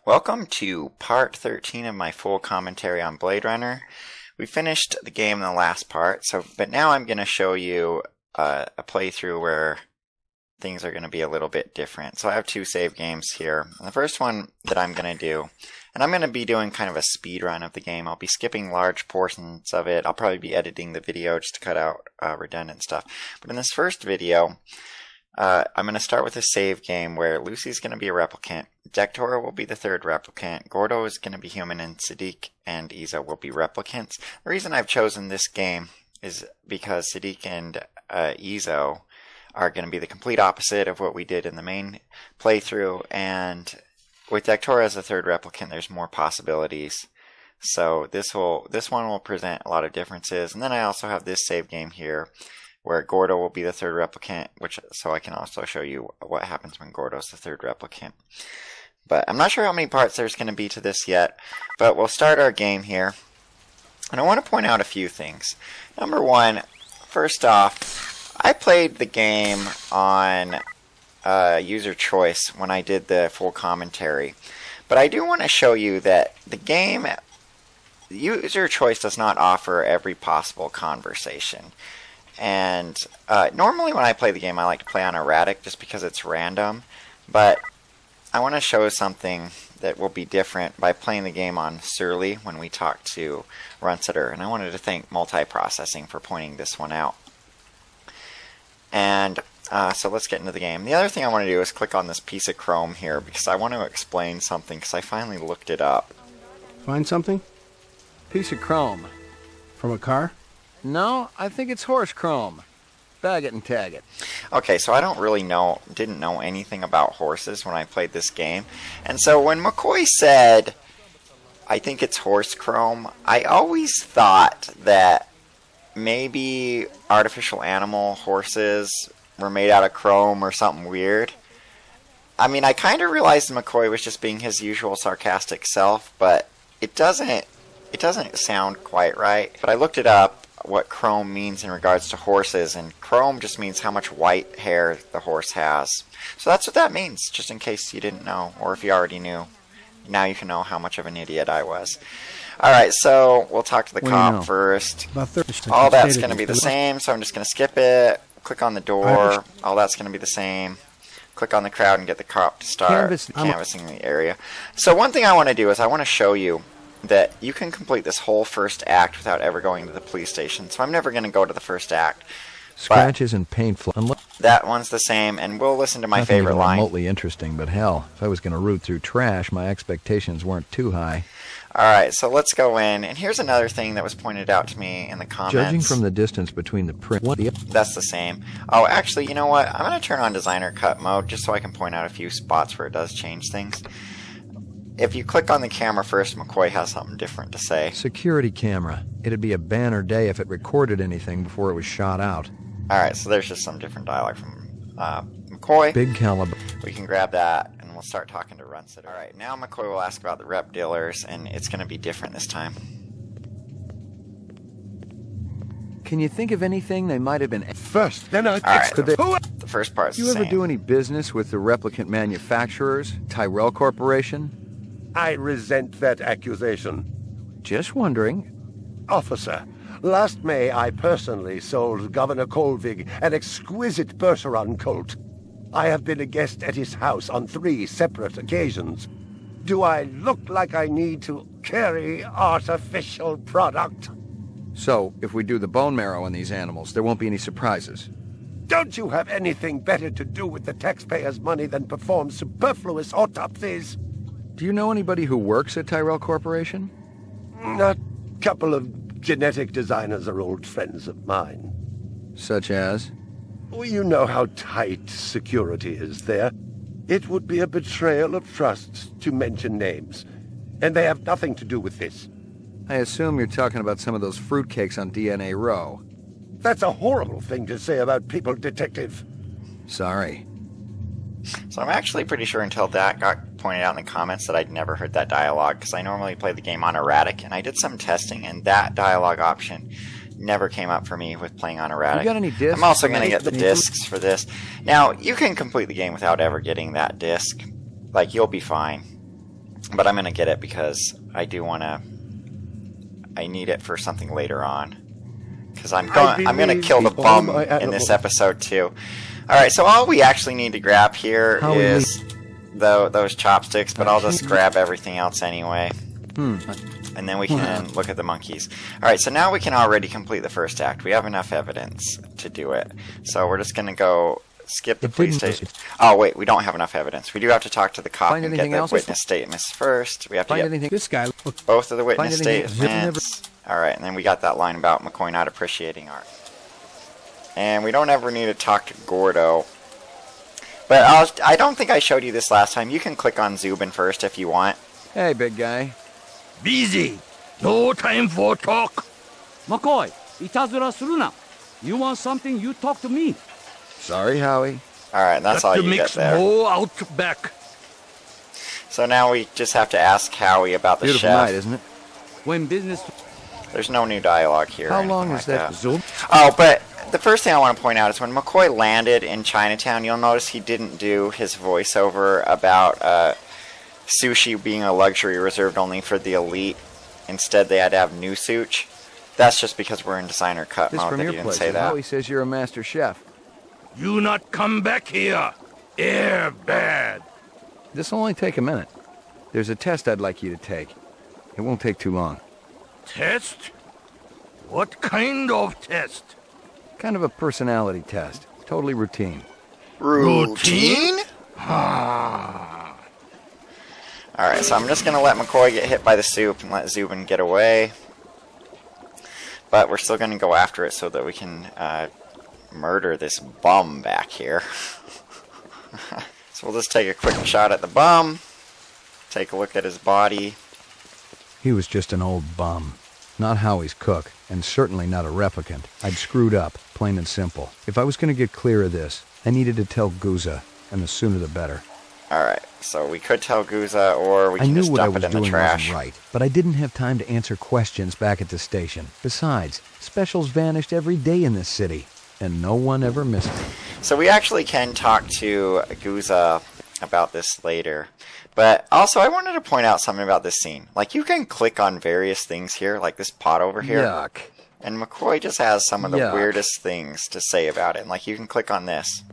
Welcome to part 13 of my full commentary on Blade Runner. We finished the game in the last part, but now I'm going to show you a playthrough where things are going to be a little bit different. So I have two save games here. And the first one that I'm going to do, and I'm going to be doing kind of a speed run of the game. I'll be skipping large portions of it. I'll probably be editing the video just to cut out redundant stuff. But in this first video, I'm going to start with a save game where Lucy's going to be a replicant, Dektora will be the third replicant, Gordo is going to be human, and Sadik and Izo will be replicants. The reason I've chosen this game is because Sadik and Izo are going to be the complete opposite of what we did in the main playthrough, and with Dektora as the third replicant there's more possibilities. So this one will present a lot of differences, and then I also have this save game here where Gordo will be the third replicant, so I can also show you what happens when Gordo's the third replicant. But I'm not sure how many parts there's going to be to this yet, but we'll start our game here. And I want to point out a few things. Number one, first off, I played the game on user choice when I did the full commentary. But I do want to show you that the game, user choice does not offer every possible conversation. And normally when I play the game I like to play on erratic just because it's random, but I want to show something that will be different by playing the game on Surly when we talk to Runsetter, and I wanted to thank multiprocessing for pointing this one out. And so let's get into the game. The other thing I want to do is click on this piece of chrome here because I want to explain something because I finally looked it up. Find something? Piece of chrome. From a car? No, I think it's horse chrome. Bag it and tag it. Okay, so I didn't know anything about horses when I played this game. And so when McCoy said, I think it's horse chrome, I always thought that maybe artificial animal horses were made out of chrome or something weird. I mean, I kind of realized McCoy was just being his usual sarcastic self, but it doesn't sound quite right. But I looked it up, what chrome means in regards to horses, and chrome just means how much white hair the horse has. So that's what that means, just in case you didn't know, or if you already knew. Now you can know how much of an idiot I was. Alright, so we'll talk to the cop first. All that's going to be the same, so I'm just going to skip it. Click on the door. All that's going to be the same. Click on the crowd and get the cop to start canvassing the area. So one thing I want to do is I want to show you that you can complete this whole first act without ever going to the police station. So I'm never going to go to the first act. Scratches and painful. That one's the same, and we'll listen to my favorite line. Remotely interesting, but hell, if I was going to root through trash, my expectations weren't too high. Alright, so let's go in, and here's another thing that was pointed out to me in the comments. Judging from the distance between the print... That's the same. Oh, actually, you know what? I'm going to turn on designer cut mode just so I can point out a few spots where it does change things. If you click on the camera first, McCoy has something different to say. Security camera. It'd be a banner day if it recorded anything before it was shot out. Alright, so there's just some different dialogue from McCoy. Big caliber. We can grab that, and we'll start talking to Runsetter. Alright, now McCoy will ask about the rep dealers, and it's going to be different this time. Can you think of anything they might have been... First, then I... Alright, the first part's the You same. ever do any business with the replicant manufacturers, Tyrell Corporation? I resent that accusation. Just wondering. Officer, last May I personally sold Governor Colvig an exquisite Bergeron colt. I have been a guest at his house on 3 separate occasions. Do I look like I need to carry artificial product? So, if we do the bone marrow on these animals, there won't be any surprises. Don't you have anything better to do with the taxpayers' money than perform superfluous autopsies? Do you know anybody who works at Tyrell Corporation? A couple of genetic designers are old friends of mine. Such as? Well, you know how tight security is there. It would be a betrayal of trust to mention names, and they have nothing to do with this. I assume you're talking about some of those fruitcakes on DNA Row. That's a horrible thing to say about people, Detective. Sorry. So I'm actually pretty sure until that got pointed out in the comments that I'd never heard that dialogue, because I normally play the game on erratic, and I did some testing, and that dialogue option never came up for me with playing on erratic. You got any discs? I'm also going to get the discs for this. Now, you can complete the game without ever getting that disc. Like, you'll be fine. But I'm going to get it because I do want to... I need it for something later on. Because I'm going to kill the bum in this episode too. Alright, so all we actually need to grab here is those chopsticks, but I'll just grab everything else anyway. And then we can look at the monkeys. Alright, so now we can already complete the first act. We have enough evidence to do it. So we're just going to go skip the police station. Oh, wait, we don't have enough evidence. We do have to talk to the cop and get the witness statements first. We have to get This guy. both of the witness statements. Alright, and then we got that line about McCoy not appreciating art. And we don't ever need to talk to Gordo. But I don't think I showed you this last time. You can click on Zubin first if you want. Hey, big guy. Busy. No time for talk. McCoy, itazura suru na. You want something, you talk to me. Sorry, Howie. Alright, that's all you get there. More out back. So now we just have to ask Howie about the Beautiful chef. night, isn't it? When business... There's no new dialogue here. How long is that? Zoom? Oh, but the first thing I want to point out is when McCoy landed in Chinatown, you'll notice he didn't do his voiceover about sushi being a luxury reserved only for the elite. Instead, they had to have new sushi. That's just because we're in designer cut This mode from that your he didn't place. say that. Howie says you're a master chef. You not come back here. Air bad. This'll only take a minute. There's a test I'd like you to take. It won't take too long. Test? What kind of test? Kind of a personality test. Totally routine. Routine? Ah. Alright, so I'm just going to let McCoy get hit by the soup and let Zubin get away. But we're still going to go after it so that we can murder this bum back here. So we'll just take a quick shot at the bum. Take a look at his body. He was just an old bum. Not Howie's cook, and certainly not a replicant. I'd screwed up, plain and simple. If I was going to get clear of this, I needed to tell Guza, and the sooner the better. Alright, so we could tell Guza, or we I can knew just what I dump was it in the doing trash. wasn't right, but I didn't have time to answer questions back at the station. Besides, specials vanished every day in this city, and no one ever missed me. So we actually can talk to Guza about this later. But also, I wanted to point out something about this scene. Like, you can click on various things here, like this pot over here. Yuck. And McCoy just has some of the Yuck. weirdest things to say about it. And, like, you can click on this.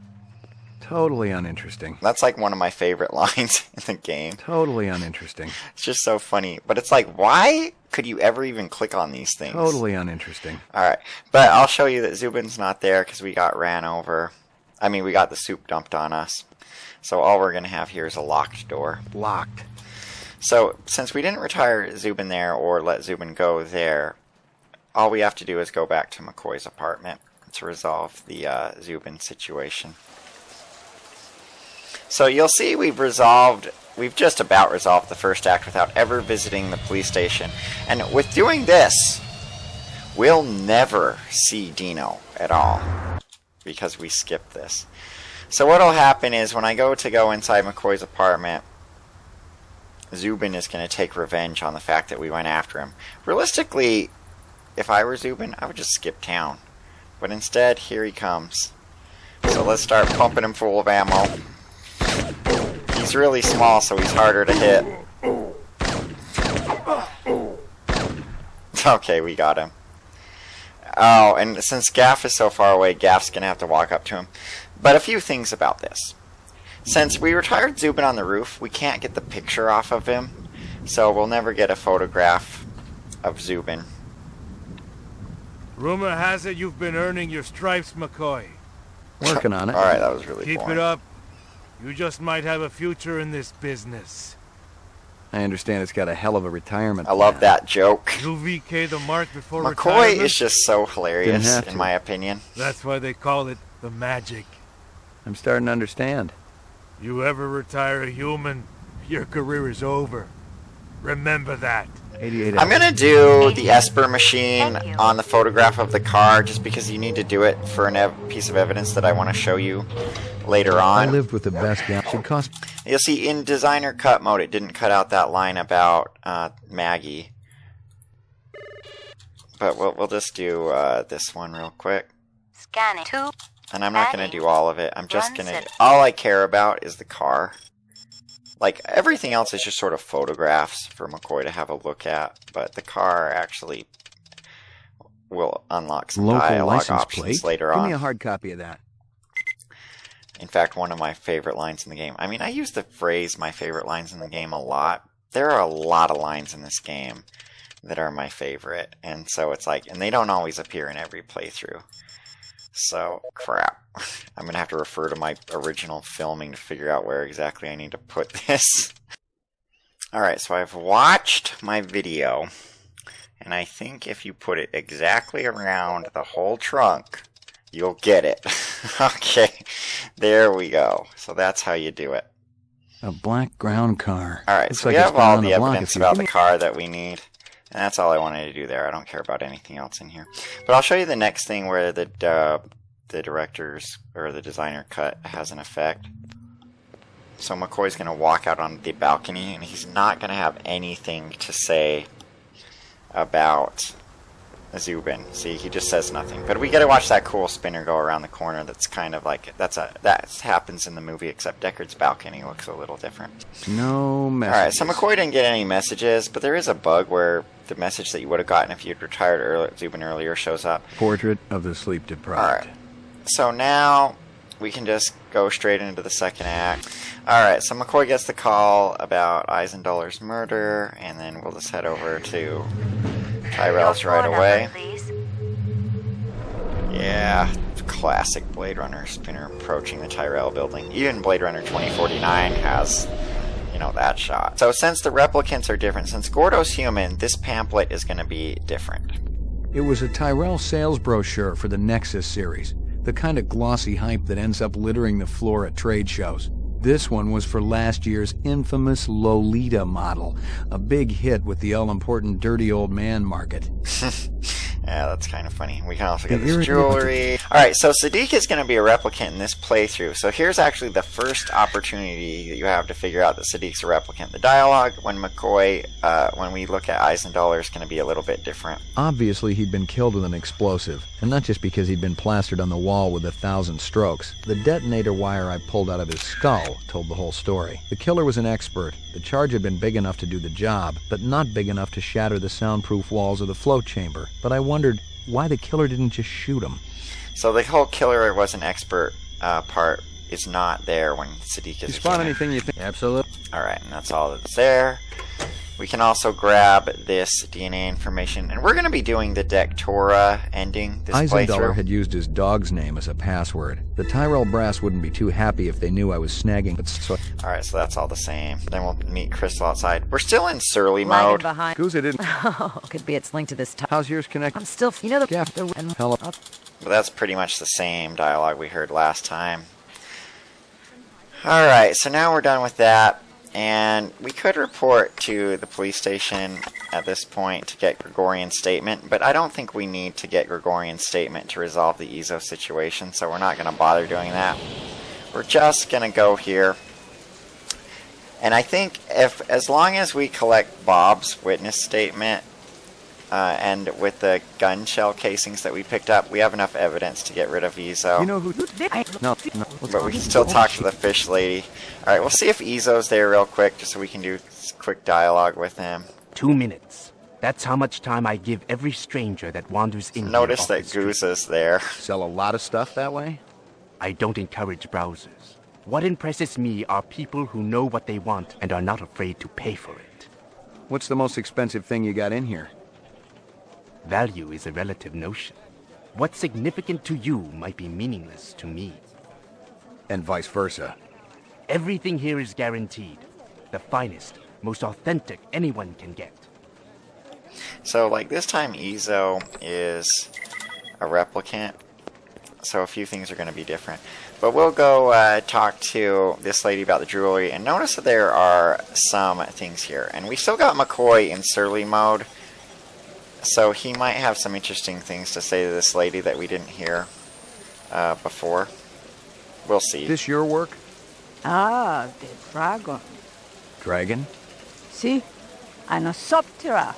Totally uninteresting. That's, like, one of my favorite lines in the game. Totally uninteresting. It's just so funny. But it's like, why could you ever even click on these things? Totally uninteresting. Alright. But I'll show you that Zubin's not there because we got ran over. I mean, we got the soup dumped on us. So all we're going to have here is a locked door. Locked. So, since we didn't retire Zubin there or let Zubin go there, all we have to do is go back to McCoy's apartment to resolve the Zubin situation. So you'll see we've just about resolved the first act without ever visiting the police station. And with doing this, we'll never see Dino at all, because we skipped this. So what'll happen is when I go inside McCoy's apartment, Zubin is going to take revenge on the fact that we went after him. Realistically, if I were Zubin, I would just skip town. But instead, here he comes. So let's start pumping him full of ammo. He's really small, so he's harder to hit. Okay, we got him. Oh, and since Gaff is so far away, Gaff's going to have to walk up to him. But a few things about this. Since we retired Zubin on the roof, we can't get the picture off of him. So we'll never get a photograph of Zubin. Rumor has it you've been earning your stripes, McCoy. Working on it. Alright, that was really Keep boring. it up. You just might have a future in this business. I understand it's got a hell of a retirement I love plan. that joke. You VK the mark before McCoy retirement? is just so Didn't hilarious, have in to. my opinion. That's why they call it the magic. I'm starting to understand. You ever retire a human, your career is over. Remember that. 88 I'm gonna do the Esper machine on the photograph of the car just because you need to do it for a piece of evidence that I want to show you later I on. lived with the best gal. Should cost You'll see in designer cut mode it didn't cut out that line about Maggie. But we'll just do this one real quick. Scan it. And I'm not going to do all of it. I'm just going to... All I care about is the car. Like, everything else is just sort of photographs for McCoy to have a look at, but the car actually will unlock some Local dialogue license options plate? later Give on. me a hard copy of that. In fact, one of my favorite lines in the game. I mean, I use the phrase my favorite lines in the game a lot. There are a lot of lines in this game that are my favorite. And so it's like, and they don't always appear in every playthrough. So, crap. I'm going to have to refer to my original filming to figure out where exactly I need to put this. Alright, so I've watched my video. And I think if you put it exactly around the whole trunk, you'll get it. Okay, there we go. So that's how you do it. A black ground car. Alright, Looks so like we it's have been all on the block a evidence few- about Give the me- car that we need. And that's all I wanted to do there. I don't care about anything else in here. But I'll show you the next thing where the director's or the designer cut has an effect. So McCoy's going to walk out on the balcony, and he's not going to have anything to say about Zubin. See, he just says nothing. But we get to watch that cool spinner go around the corner. That's kind of like that happens in the movie, except Deckard's balcony looks a little different. No messages. All right, so McCoy didn't get any messages, but there is a bug where the message that you would have gotten if you'd retired Zubin earlier shows up. Portrait of the sleep deprived. All right. So now we can just go straight into the second act. Alright, so McCoy gets the call about Eisendoller's murder, and then we'll just head over to Tyrell's right away. Yeah, classic Blade Runner spinner approaching the Tyrell building. Even Blade Runner 2049 has, you know, that shot. So since the replicants are different, since Gordo's human, this pamphlet is going to be different. It was a Tyrell sales brochure for the Nexus series. The kind of glossy hype that ends up littering the floor at trade shows. This one was for last year's infamous Lolita model, a big hit with the all-important dirty old man market. Yeah, that's kind of funny. We can also get The this irritating- jewelry. Alright, so Sadik is going to be a replicant in this playthrough. So here's actually the first opportunity that you have to figure out that Sadik's a replicant. The dialogue when McCoy, when we look at Eisendoller, is going to be a little bit different. Obviously, he'd been killed with an explosive, and not just because he'd been plastered on the wall with 1,000 strokes. The detonator wire I pulled out of his skull told the whole story. The killer was an expert. The charge had been big enough to do the job, but not big enough to shatter the soundproof walls of the float chamber. But I wondered why the killer didn't just shoot him. So the whole killer was an expert part is not there when Sadik is You spot a human. anything you think? Absolutely. Alright, and that's all that's there. We can also grab this DNA information, and we're going to be doing the Dectora ending this Eisendoller playthrough. had used his dog's name as a password. The Tyrell brass wouldn't be too happy if they knew I was snagging, but so Alright, so that's all the same. Then we'll meet Crystal outside. We're still in surly Lagging mode. behind. Guza didn't. Oh, could be it's linked to this time. How's yours connected? I'm still, you know, Yeah. and Hello. But that's pretty much the same dialogue we heard last time. Alright, so now we're done with that. And we could report to the police station at this point to get Gregorian's statement, but I don't think we need to get Gregorian's statement to resolve the Izo situation, so we're not going to bother doing that. We're just going to go here. And I think as long as we collect Bob's witness statement, and with the gun shell casings that we picked up, we have enough evidence to get rid of Izo. You know who? No. But we can still talk to the fish lady. Alright, we'll see if Izo's there real quick, just so we can do quick dialogue with him. 2 minutes. That's how much time I give every stranger that wanders in. Notice here that off the street. Guza's there. Sell a lot of stuff that way? I don't encourage browsers. What impresses me are people who know what they want and are not afraid to pay for it. What's the most expensive thing you got in here? Value is a relative notion. What's significant to you might be meaningless to me. And vice versa. Everything here is guaranteed. The finest, most authentic anyone can get. So, like, this time Izo is a replicant, so a few things are going to be different. But we'll go talk to this lady about the jewelry, and notice that there are some things here. And we still got McCoy in surly mode, so he might have some interesting things to say to this lady that we didn't hear before. We'll see. This your work? Ah, the dragon. Dragon? See? Anosoptera.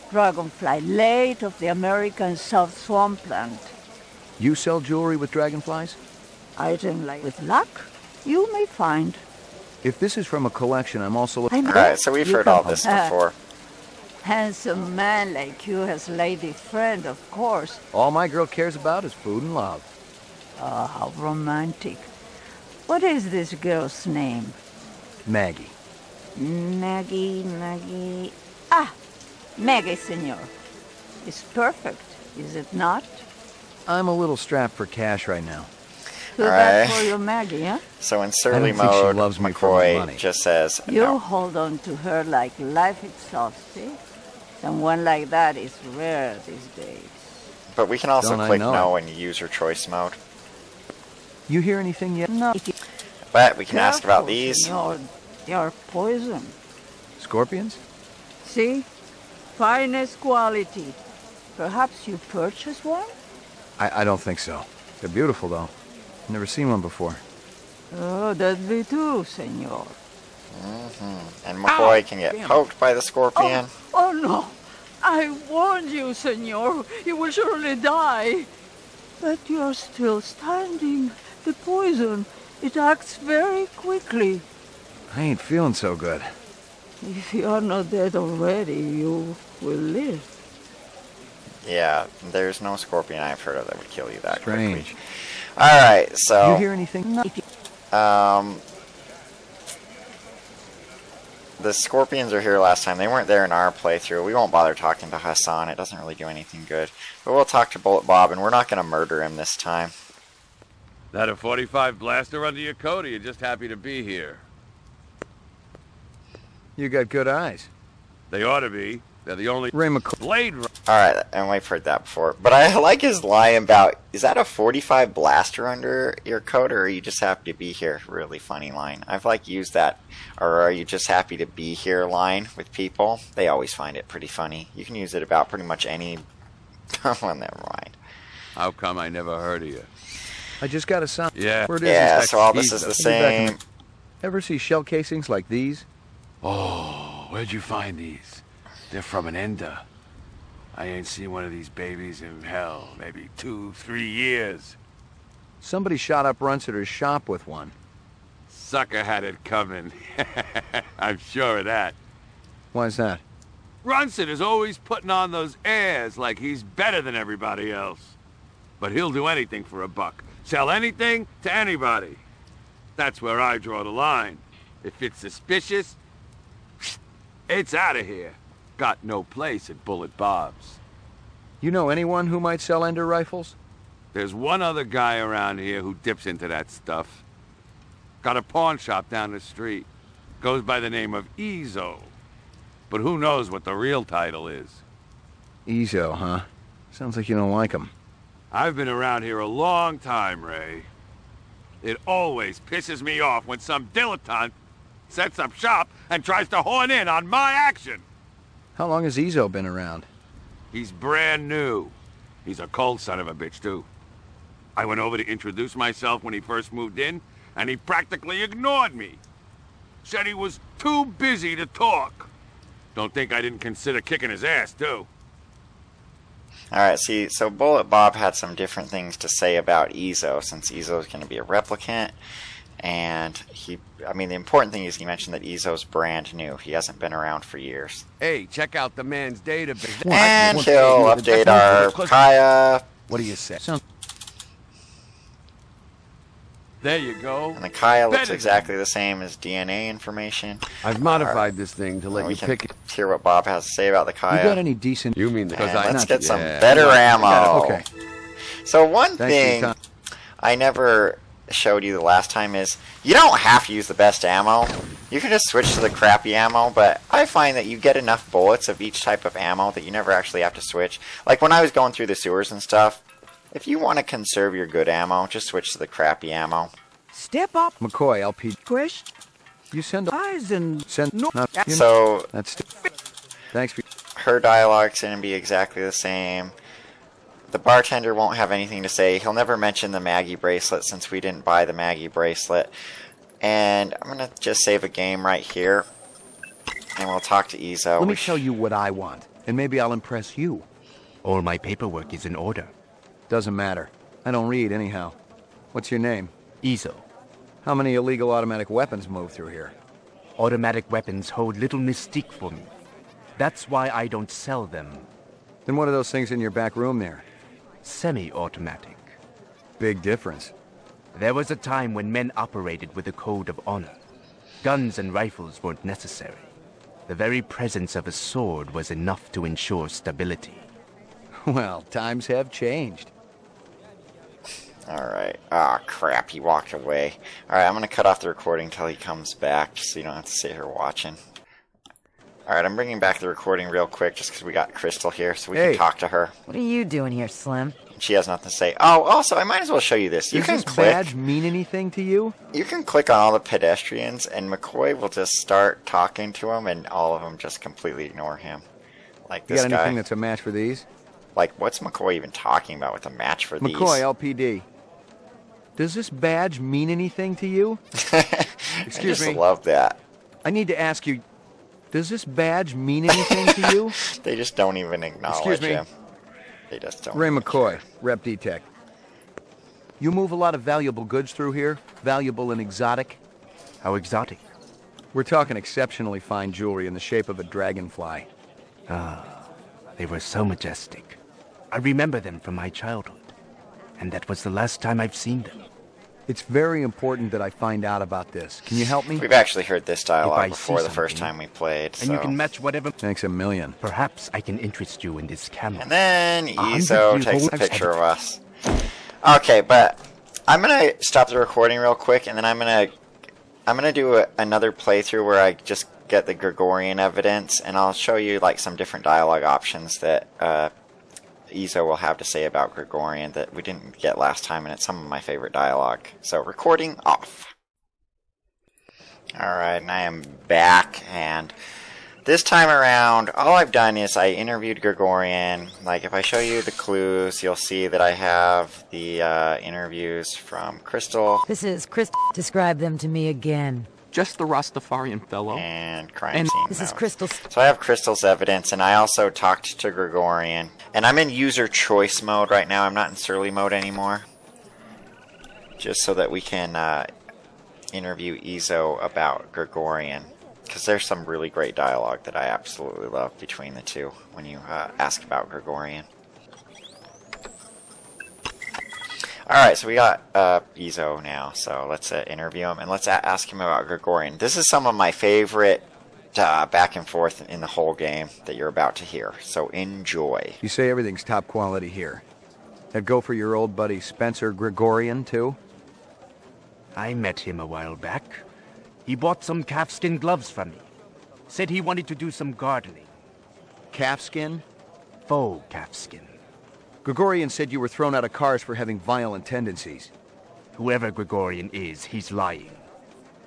Dragonfly late of the American South Swampland. You sell jewelry with dragonflies? Item like with luck, you may find. If this is from a collection, I'm also... Alright, so we've heard all this before. Handsome man like you has lady friend, of course. All my girl cares about is food and love. Oh, how romantic. What is this girl's name? Maggie. Maggie... Ah, Maggie, senor. It's perfect, is it not? I'm a little strapped for cash right now. Too bad for your Maggie, huh? So in surly I don't think she mode, loves me for my McCoy money. just says, You no. hold on to her like life itself, see? Someone like that is rare these days. But we can also Don't I click know no it? in user choice mode. You hear anything yet? No. But we can ask about Careful, these. senor. They are poison. Scorpions? See? Finest quality. Perhaps you purchased one? I don't think so. They're beautiful, though. Never seen one before. Oh, that'd be too, senor. And McCoy can get poked by the scorpion. Oh, no. I warned you, senor. You will surely die. But you're still standing. The poison, it acts very quickly. I ain't feeling so good. If you are not dead already, you will live. Yeah, there's no scorpion I've heard of that would kill you that Strange. quickly. Alright, so... You hear anything? No. The scorpions are here last time. They weren't there in our playthrough. We won't bother talking to Hassan. It doesn't really do anything good. But we'll talk to Bullet Bob, and we're not going to murder him this time. That a 45 blaster under your coat, or you just happy to be here? You got good eyes. They ought to be. They're the only Ray McCoy. blade runner. Alright, and we've heard that before. But I like his line about, is that a 45 blaster under your coat, or are you just happy to be here? Really funny line. I've used that, or are you just happy to be here line with people. They always find it pretty funny. You can use it about pretty much any... Oh, never mind. How come I never heard of you? I just got a sound. Yeah. Word Yeah, is so all this is the same. Ever see shell casings like these? Oh, where'd you find these? They're from an ender. I ain't seen one of these babies in hell, maybe 2-3 years. Somebody shot up Runsiter's shop with one. Sucker had it coming. I'm sure of that. Why's that? Runson is always putting on those airs like he's better than everybody else. But he'll do anything for a buck. Sell anything to anybody. That's where I draw the line. If it's suspicious, it's out of here. Got no place at Bullet Bob's. You know anyone who might sell ender rifles? There's one other guy around here who dips into that stuff. Got a pawn shop down the street. Goes by the name of Izo. But who knows what the real title is. Izo, huh? Sounds like you don't like him. I've been around here a long time, Ray. It always pisses me off when some dilettante sets up shop and tries to horn in on my action. How long has Izo been around? He's brand new. He's a cold son of a bitch, too. I went over to introduce myself when he first moved in, and he practically ignored me. Said he was too busy to talk. Don't think I didn't consider kicking his ass, too. Alright, see, so Bullet Bob had some different things to say about Izo, since Izo is going to be a replicant. And the important thing is he mentioned that Izo's brand new. He hasn't been around for years. Hey, check out the man's database. And he'll update our Kaya. What do you say? There you go. And the Kaya looks exactly the same as DNA information. I've modified this thing to let We you can pick it. hear what Bob has to say about the You Kaya. got any decent... You mean because And let's get some Yeah. better ammo. Okay. So one Thanks for your thing time. I never showed you the last time is you don't have to use the best ammo. You can just switch to the crappy ammo, but I find that you get enough bullets of each type of ammo that you never actually have to switch. Like when I was going through the sewers and stuff, if you want to conserve your good ammo, just switch to the crappy ammo. Step up, McCoy, LP. Chris. You send a... Eyes and... Send... No. Not, you know, So that's... Thanks for... her dialogue's going to be exactly the same. The bartender won't have anything to say. He'll never mention the Maggie bracelet since we didn't buy the Maggie bracelet. And I'm going to just save a game right here. And we'll talk to Izo. Let me tell you what I want, and maybe I'll impress you. All my paperwork is in order. Doesn't matter. I don't read anyhow. What's your name? Izo. How many illegal automatic weapons move through here? Automatic weapons hold little mystique for me. That's why I don't sell them. Then what are those things in your back room there? Semi-automatic. Big difference. There was a time when men operated with a code of honor. Guns and rifles weren't necessary. The very presence of a sword was enough to ensure stability. Well, times have changed. Alright. Ah, crap, he walked away. Alright, I'm gonna cut off the recording until he comes back, just so you don't have to sit here watching. Alright, I'm bringing back the recording real quick, just because we got Crystal here, so we can talk to her. What are you doing here, Slim? She has nothing to say. Oh, also, I might as well show you this. You Does can this click. badge mean anything to you? You can click on all the pedestrians, and McCoy will just start talking to him, and all of them just completely ignore him. Like this You got anything guy. that's a match for these? Like, what's McCoy even talking about with a match for these? McCoy, LPD. Does this badge mean anything to you? Excuse I me. just love that. I need to ask you, does this badge mean anything to you? They just don't even acknowledge Excuse me. him. They just don't. Ray McCoy, Rep Detect. You move a lot of valuable goods through here? Valuable and exotic? How exotic? We're talking exceptionally fine jewelry in the shape of a dragonfly. They were so majestic. I remember them from my childhood. And that was the last time I've seen them. It's very important that I find out about this. Can you help me? We've actually heard this If I dialogue see before the first something, time we played. And you so- can match whatever... Thanks a million. Perhaps I can interest you in this camera. And then 100 Izo years takes a old. picture of us. Okay, but I'm gonna stop the recording real quick, and then I'm gonna do another playthrough where I just get the Gregorian evidence, and I'll show you like some different dialogue options that Izo will have to say about Gregorian that we didn't get last time, and it's some of my favorite dialogue. So recording off. Alright, and I am back, and this time around, all I've done is I interviewed Gregorian. Like, if I show you the clues, you'll see that I have the interviews from Crystal. This is Crystal. Describe them to me again. Just the Rastafarian fellow. And crime scene This is notes. Crystal's. So I have Crystal's evidence, and I also talked to Gregorian. And I'm in user choice mode right now. I'm not in surly mode anymore. Just so that we can interview Izo about Gregorian. Because there's some really great dialogue that I absolutely love between the two when you ask about Gregorian. Alright, so we got Izo now, so let's interview him, and let's ask him about Gregorian. This is some of my favorite back and forth in the whole game that you're about to hear, so enjoy. You say everything's top quality here. That'd go for your old buddy Spencer Gregorian, too? I met him a while back. He bought some calfskin gloves from me. Said he wanted to do some gardening. Calfskin? Faux calfskin. Gregorian said you were thrown out of cars for having violent tendencies. Whoever Gregorian is, he's lying.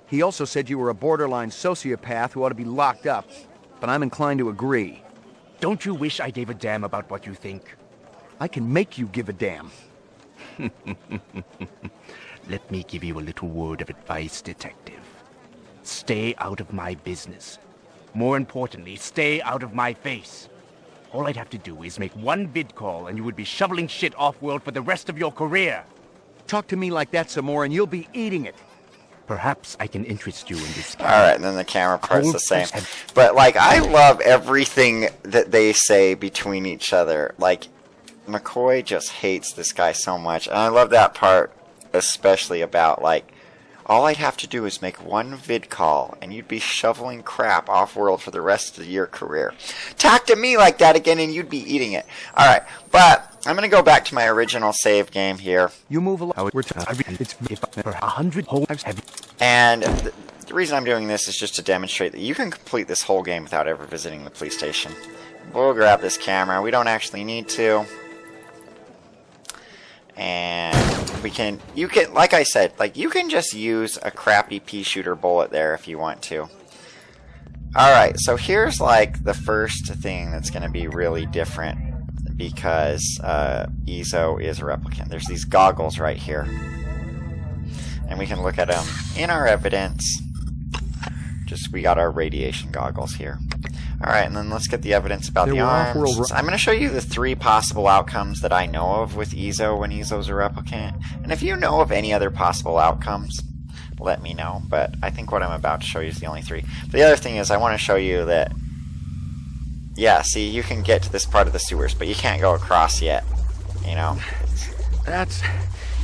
He also said you were a borderline sociopath who ought to be locked up, but I'm inclined to agree. Don't you wish I gave a damn about what you think? I can make you give a damn. Let me give you a little word of advice, detective. Stay out of my business. More importantly, stay out of my face. All I'd have to do is make one vid call and you would be shoveling shit off-world for the rest of your career. Talk to me like that some more and you'll be eating it. Perhaps I can interest you in this. Alright, and then the camera part's the same. But, like, I love everything that they say between each other. Like, McCoy just hates this guy so much. And I love that part, especially about, like, all I'd have to do is make one vid call, and you'd be shoveling crap off-world for the rest of your career. Talk to me like that again, and you'd be eating it. Alright, but I'm going to go back to my original save game here. You move a lot. And the reason I'm doing this is just to demonstrate that you can complete this whole game without ever visiting the police station. We'll grab this camera. We don't actually need to. And you can, like I said, like, you can just use a crappy pea shooter bullet there if you want to. Alright, so here's, like, the first thing that's going to be really different because Izo is a replicant. There's these goggles right here. And we can look at them in our evidence. We got our radiation goggles here. Alright, and then let's get the evidence about the arms. I'm going to show you the 3 possible outcomes that I know of with Izo when Izo's a replicant. And if you know of any other possible outcomes, let me know. But I think what I'm about to show you is the only 3. The other thing is I want to show you that, yeah, see, you can get to this part of the sewers, but you can't go across yet. You know? That's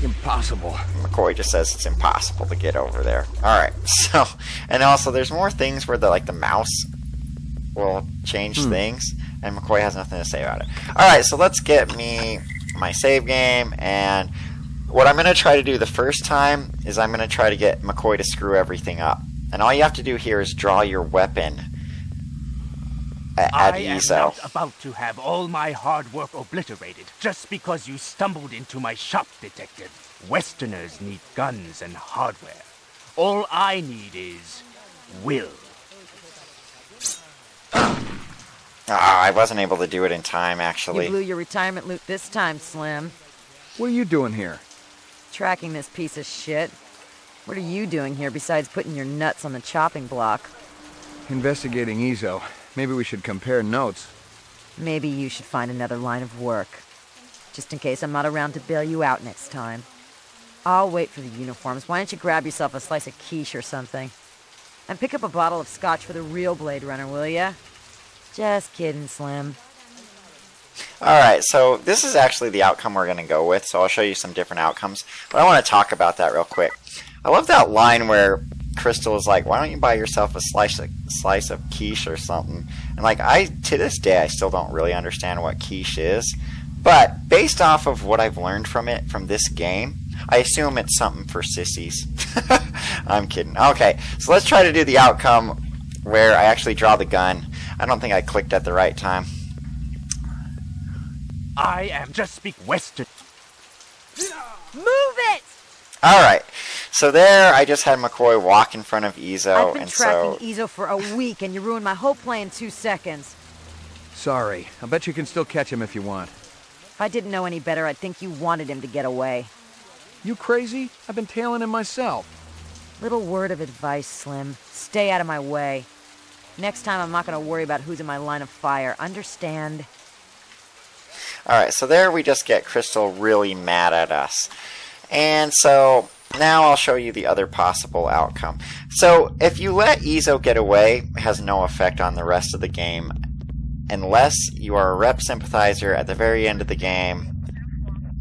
impossible. McCoy just says it's impossible to get over there. Alright, so, and also there's more things where the mouse will change things, and McCoy has nothing to say about it. Alright, so let's get me my save game, and what I'm going to try to do the first time is I'm going to try to get McCoy to screw everything up. And all you have to do here is draw your weapon at I Izo. am not about to have all my hard work obliterated just because you stumbled into my shop, Detective. Westerners need guns and hardware. All I need is will. I wasn't able to do it in time, actually. You blew your retirement loot this time, Slim. What are you doing here? Tracking this piece of shit. What are you doing here besides putting your nuts on the chopping block? Investigating Izo. Maybe we should compare notes. Maybe you should find another line of work. Just in case I'm not around to bail you out next time. I'll wait for the uniforms. Why don't you grab yourself a slice of quiche or something? And pick up a bottle of scotch for the real Blade Runner, will ya? Just kidding, Slim. Alright, so this is actually the outcome we're going to go with, so I'll show you some different outcomes. But I want to talk about that real quick. I love that line where Crystal is like, why don't you buy yourself a slice of quiche or something? And like, to this day, I still don't really understand what quiche is. But based off of what I've learned from it, from this game, I assume it's something for sissies. I'm kidding. Okay, so let's try to do the outcome where I actually draw the gun. I don't think I clicked at the right time. I am just speak Western. Move it! Alright, so there I just had McCoy walk in front of Izo. I've been tracking Izo for a week and you ruined my whole play in 2 seconds. Sorry. I bet you can still catch him if you want. If I didn't know any better, I'd think you wanted him to get away. You crazy? I've been tailing him myself. Little word of advice, Slim. Stay out of my way. Next time I'm not going to worry about who's in my line of fire. Understand? Alright, so there we just get Crystal really mad at us. And so now I'll show you the other possible outcome. So if you let Izo get away, it has no effect on the rest of the game. Unless you are a rep sympathizer at the very end of the game,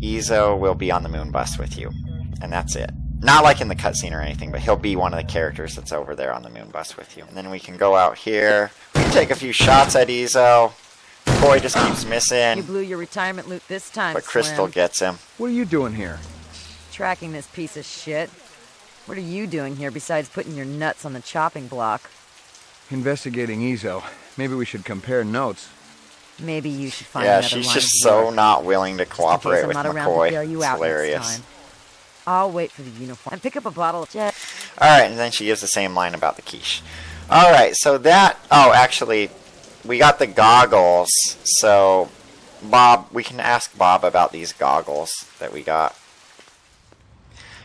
Izo will be on the moon bus with you. And that's it. Not like in the cutscene or anything, but he'll be one of the characters that's over there on the moon bus with you. And then we can go out here. We can take a few shots at Izo. Boy just keeps missing. You blew your retirement loot this time, But Crystal Slim. gets him. What are you doing here? Tracking this piece of shit. What are you doing here besides putting your nuts on the chopping block? Investigating Izo. Maybe we should compare notes. Maybe you should find Yeah, another she's line just of so work. not willing to cooperate I'm with not around McCoy. to bail you It's out hilarious. next time. I'll wait for the uniform and pick up a bottle of jet. Alright, and then she gives the same line about the quiche. Alright, so that... Oh, actually, we got the goggles. So, Bob, we can ask Bob about these goggles that we got.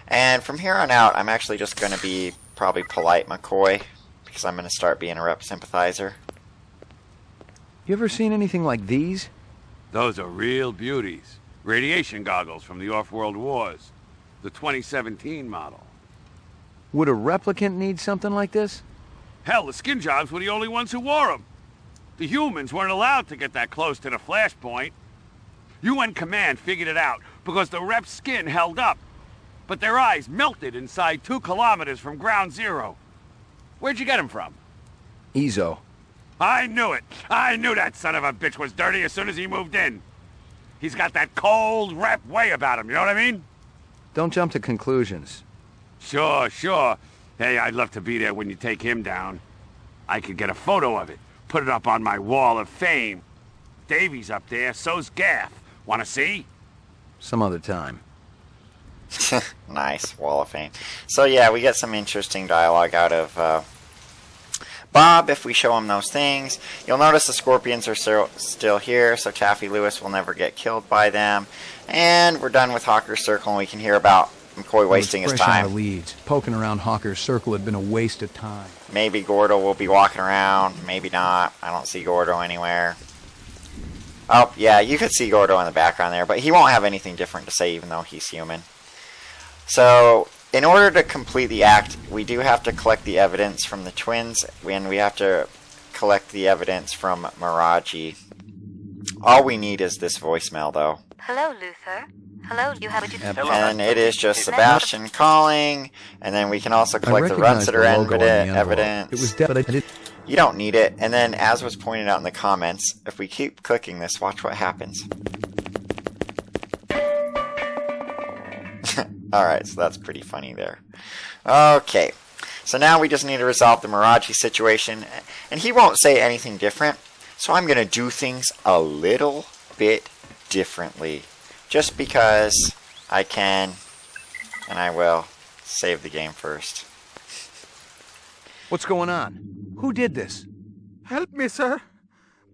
And from here on out, I'm actually just going to be probably polite McCoy, because I'm going to start being a rep sympathizer. You ever seen anything like these? Those are real beauties. Radiation goggles from the off-world wars. The 2017 model. Would a replicant need something like this? Hell, the skin jobs were the only ones who wore them. The humans weren't allowed to get that close to the flashpoint. UN Command figured it out because the rep's skin held up. But their eyes melted inside 2 kilometers from ground zero. Where'd you get them from? Izo. I knew it. I knew that son of a bitch was dirty as soon as he moved in. He's got that cold rep way about him, you know what I mean? Don't jump to conclusions. Sure, sure. Hey, I'd love to be there when you take him down. I could get a photo of it, put it up on my wall of fame. Davy's up there, so's Gaff. Wanna see? Some other time. Nice, Wall of Fame. So yeah, we get some interesting dialogue out of Bob if we show him those things. You'll notice the scorpions are still here, so Taffy Lewis will never get killed by them. And we're done with Hawker's Circle, and we can hear about McCoy wasting his fresh on time. the leads. Poking around Hawker's Circle had been a waste of time. Maybe Gordo will be walking around, maybe not. I don't see Gordo anywhere. Oh, yeah, you could see Gordo in the background there, but he won't have anything different to say even though he's human. So, in order to complete the act, we do have to collect the evidence from the twins, and we have to collect the evidence from Miraji. All we need is this voicemail, though. Hello, Luther. Hello, you have And it is just Sebastian calling, and then we can also collect the runs that are evidence. It was definitely. You don't need it, and then as was pointed out in the comments, if we keep clicking this, watch what happens. Alright, so that's pretty funny there. Okay, so now we just need to resolve the Miraji situation, and he won't say anything different, so I'm going to do things a little bit differently, just because I can, and I will save the game first. What's going on? Who did this? Help me, sir.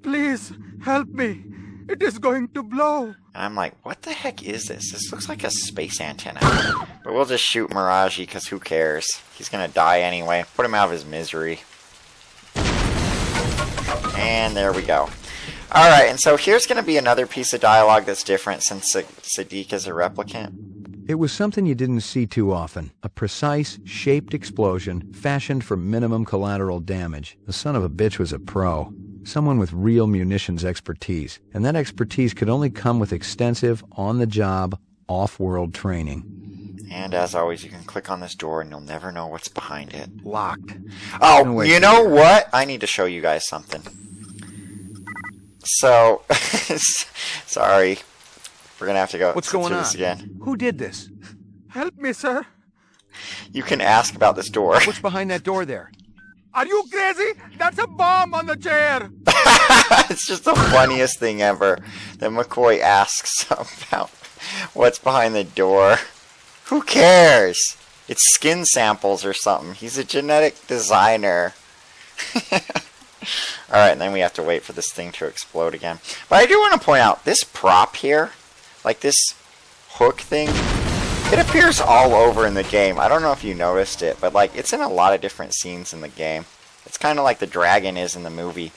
Please, help me. It is going to blow. And I'm like, what the heck is this? This looks like a space antenna. But we'll just shoot Miraji, because who cares? He's going to die anyway. Put him out of his misery. And there we go. Alright, and so here's going to be another piece of dialogue that's different since Sadik is a replicant. It was something you didn't see too often. A precise, shaped explosion fashioned for minimum collateral damage. The son of a bitch was a pro. Someone with real munitions expertise. And that expertise could only come with extensive, on-the-job, off-world training. And as always, you can click on this door and you'll never know what's behind it. Locked. Oh, you know what? I need to show you guys something. So, sorry. We're going to have to go through this again. Who did this? Help me, sir. You can ask about this door. What's behind that door there? Are you crazy? That's a bomb on the chair. It's just the funniest thing ever that McCoy asks about what's behind the door. Who cares? It's skin samples or something. He's a genetic designer. Alright, and then we have to wait for this thing to explode again. But I do want to point out, this prop here, like this hook thing, it appears all over in the game. I don't know if you noticed it, but like it's in a lot of different scenes in the game. It's kind of like the dragon is in the movie.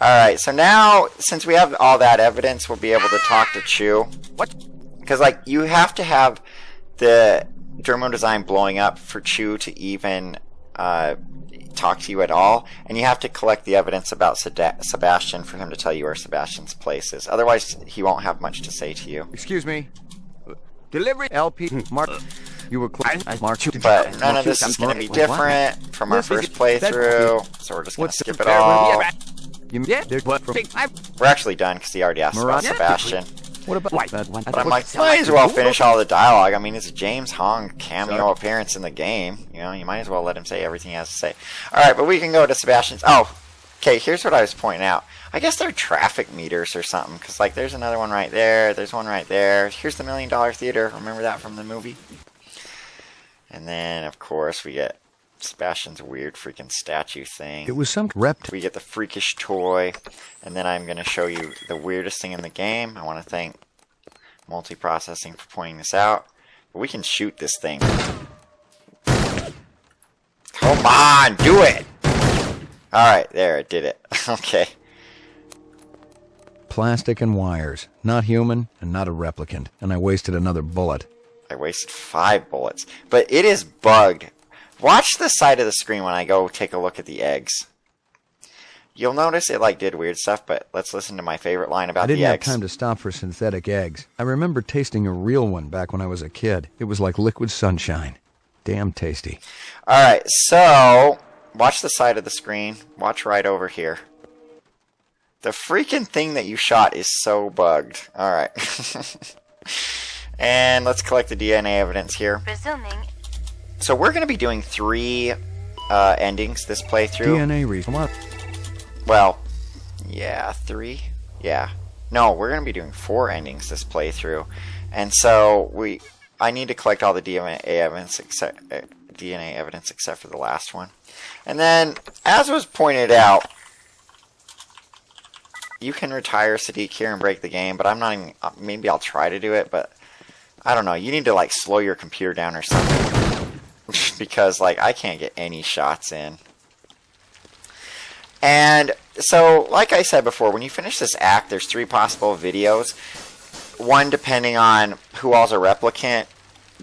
Alright, so now, since we have all that evidence, we'll be able to talk to Chew. What? Because like, you have to have the Dermo design blowing up for Chew to even talk to you at all, and you have to collect the evidence about Sebastian for him to tell you where Sebastian's place is. Otherwise, he won't have much to say to you. Excuse me. Delivery LP Mark. You were close. But none of this is going to be different from our first playthrough, so we're just going to skip it all. We're actually done because he already asked about Sebastian. What about but I'm like, might as well finish all the dialogue. I mean, it's a James Hong cameo appearance in the game. You know, you might as well let him say everything he has to say. Alright, but we can go to Sebastian's. Oh, okay, here's what I was pointing out. I guess they're traffic meters or something, because, like, there's another one right there, there's one right there. Here's the $1 Million Theater. Remember that from the movie? And then, of course, we get Sebastian's weird freaking statue thing. It was some rept. We get the freakish toy, and then I'm going to show you the weirdest thing in the game. I want to thank Multiprocessing for pointing this out. But we can shoot this thing. Come on, do it! Alright, there, it did it. Okay. Plastic and wires. Not human, and not a replicant. And I wasted another bullet. I wasted 5 bullets. But it is bugged. Watch the side of the screen when I go take a look at the eggs. You'll notice it like did weird stuff, but let's listen to my favorite line about the eggs. I didn't have time to stop for synthetic eggs. I remember tasting a real one back when I was a kid. It was like liquid sunshine. Damn tasty. Alright, so watch the side of the screen. Watch right over here. The freaking thing that you shot is so bugged. Alright. And let's collect the DNA evidence here. Resuming. So we're going to be doing 3 endings this playthrough. DNA reason. What? Well, yeah, 3. Yeah. No, we're going to be doing 4 endings this playthrough. And so I need to collect all the DNA evidence except for the last one. And then, as was pointed out, you can retire Sadik here and break the game, but I'm not even, maybe I'll try to do it, but I don't know. You need to like slow your computer down or something. Because like I can't get any shots in. And so, like I said before, when you finish this act, there's 3 possible videos. One depending on who all's a replicant,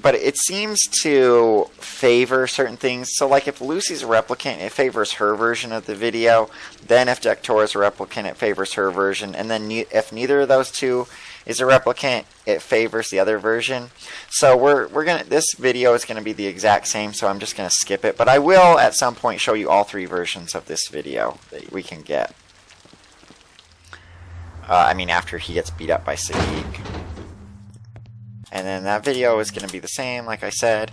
but it seems to favor certain things. So like if Lucy's a replicant, it favors her version of the video. Then if Dectora's a replicant, it favors her version. And then if neither of those two is a replicant, it favors the other version. So this video is gonna be the exact same, so I'm just gonna skip it. But I will at some point show you all three versions of this video that we can get. I mean, after he gets beat up by Sadik. And then that video is going to be the same, like I said.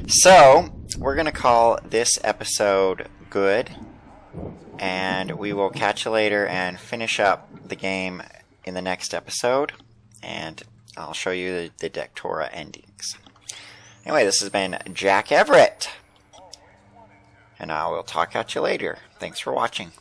So, we're going to call this episode good. And we will catch you later and finish up the game in the next episode. And I'll show you the Dectora endings. Anyway, this has been Jack Everett. And I will talk at you later. Thanks for watching.